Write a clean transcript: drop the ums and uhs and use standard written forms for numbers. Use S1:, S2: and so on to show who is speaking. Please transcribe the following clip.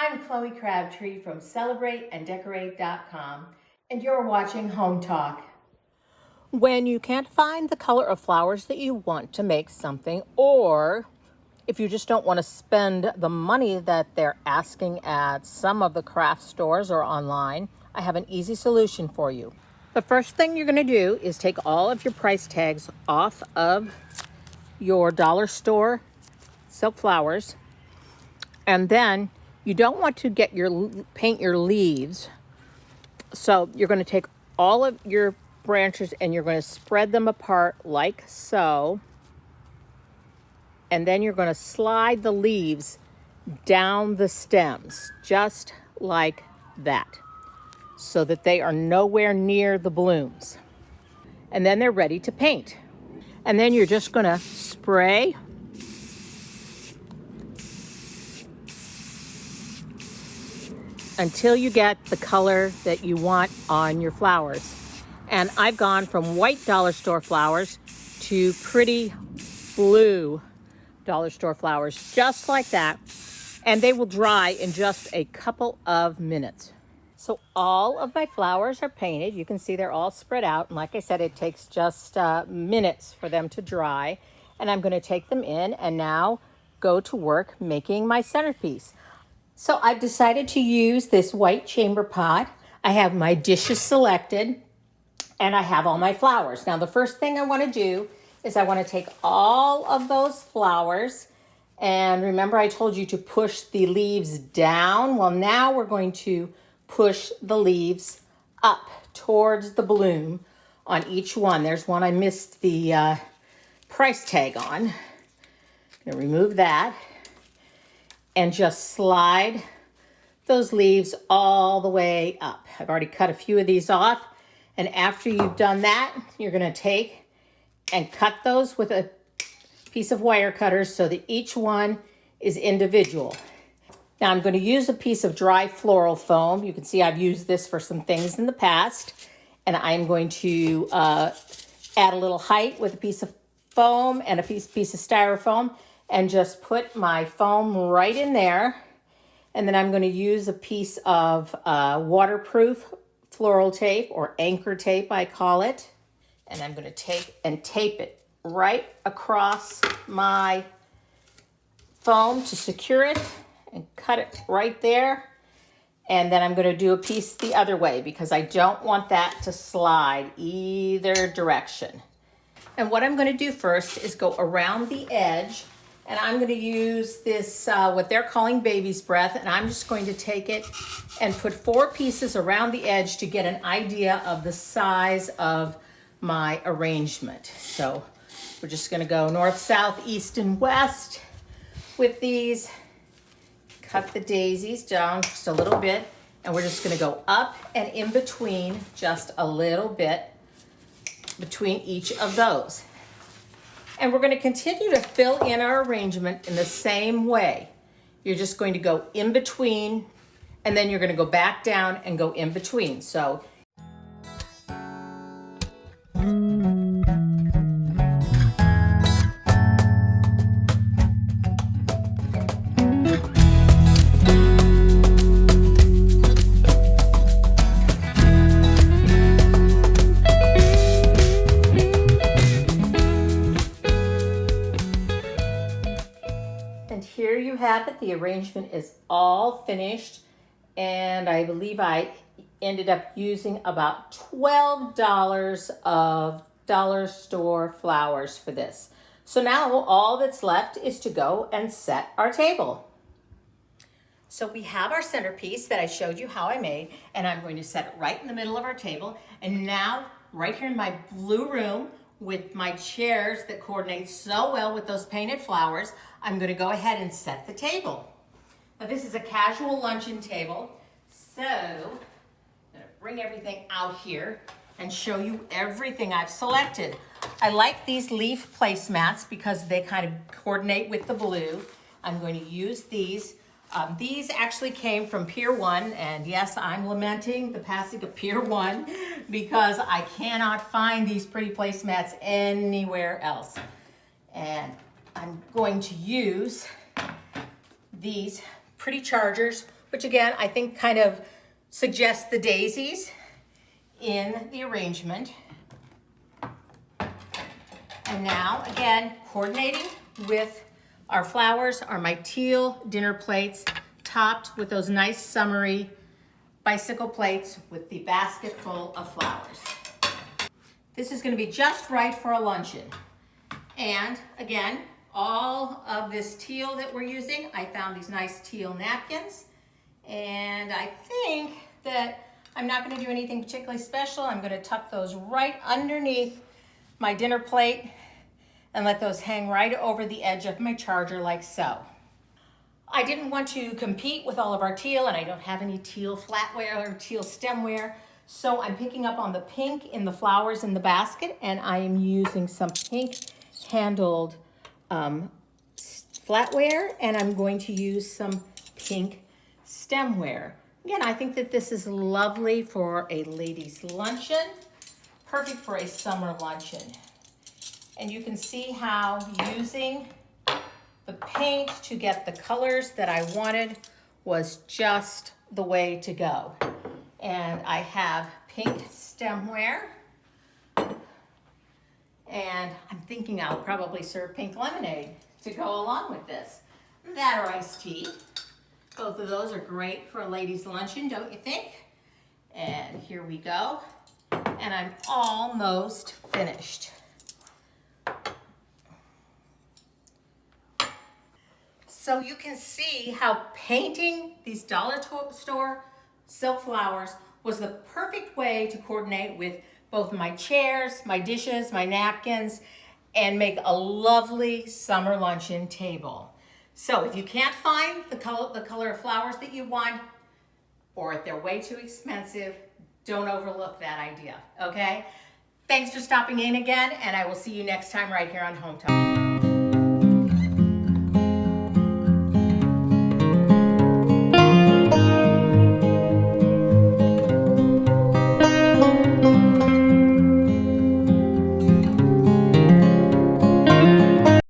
S1: I'm Chloe Crabtree from CelebrateAndDecorate.com, and you're watching Home Talk.
S2: When you can't find the color of flowers that you want to make something, or if you just don't want to spend the money that they're asking at some of the craft stores or online, I have an easy solution for you. The first thing you're going to do is take all of your price tags off of your dollar store silk flowers, and then you don't want to paint your leaves. So you're going to take all of your branches and you're going to spread them apart like so. And then you're going to slide the leaves down the stems just like that, so that they are nowhere near the blooms. And then they're ready to paint. And then you're just going to spray until you get the color that you want on your flowers. And I've gone from white dollar store flowers to pretty blue dollar store flowers, just like that. And they will dry in just a couple of minutes. So all of my flowers are painted. You can see they're all spread out. And like I said, it takes just minutes for them to dry. And I'm going to take them in and now go to work making my centerpiece. So I've decided to use this white chamber pot. I have my dishes selected and I have all my flowers. Now the first thing I want to do is I want to take all of those flowers, and remember I told you to push the leaves down. Well, now we're going to push the leaves up towards the bloom on each one. There's one I missed the price tag on. I'm going to remove that and just slide those leaves all the way up. I've already cut a few of these off. And after you've done that, you're going to take and cut those with a piece of wire cutter so that each one is individual. Now I'm going to use a piece of dry floral foam. You can see I've used this for some things in the past. And I'm going to add a little height with a piece of foam and a piece of styrofoam, and just put my foam right in there. And then I'm going to use a piece of waterproof floral tape, or anchor tape I call it. And I'm going to take and tape it right across my foam to secure it, and cut it right there. And then I'm going to do a piece the other way because I don't want that to slide either direction. And what I'm going to do first is go around the edge. And I'm going to use this, what they're calling baby's breath, and I'm just going to take it and put 4 pieces around the edge to get an idea of the size of my arrangement. So we're just going to go north, south, east, and west with these. Cut the daisies down just a little bit, and we're just going to go up and in between just a little bit between each of those. And we're going to continue to fill in our arrangement in the same way. You're just going to go in between, and then you're going to go back down and go in between. So here you have it. The arrangement is all finished, and I believe I ended up using about $12 of dollar store flowers for this. So now all that's left is to go and set our table. So we have our centerpiece that I showed you how I made, and I'm going to set it right in the middle of our table. And now right here in my blue room with my chairs that coordinate so well with those painted flowers, I'm going to go ahead and set the table. Now this is a casual luncheon table, so I'm going to bring everything out here and show you everything I've selected. I like these leaf placemats because they kind of coordinate with the blue. I'm going to use these. These actually came from Pier 1, and yes, I'm lamenting the passing of Pier 1 because I cannot find these pretty placemats anywhere else. And I'm going to use these pretty chargers which again, I think kind of suggests the daisies in the arrangement. And now, again, coordinating with our flowers are my teal dinner plates, topped with those nice summery bicycle plates with the basket full of flowers. This is going to be just right for a luncheon. And again, all of this teal that we're using, I found these nice teal napkins. And I think that I'm not going to do anything particularly special. I'm going to tuck those right underneath my dinner plate and let those hang right over the edge of my charger like so. I didn't want to compete with all of our teal, and I don't have any teal flatware or teal stemware, so I'm picking up on the pink in the flowers in the basket, and I am using some pink handled flatware, and I'm going to use some pink stemware. Again, I think that this is lovely for a ladies' luncheon, perfect for a summer luncheon. And you can see how using the paint to get the colors that I wanted was just the way to go. And I have pink stemware, and I'm thinking I'll probably serve pink lemonade to go along with this. That or iced tea. Both of those are great for a ladies' luncheon, don't you think? And here we go. And I'm almost finished. So you can see how painting these dollar store silk flowers was the perfect way to coordinate with both my chairs, my dishes, my napkins, and make a lovely summer luncheon table. So if you can't find the color of flowers that you want, or if they're way too expensive, don't overlook that idea, okay? Thanks for stopping in again, and I will see you next time right here on Hometalk.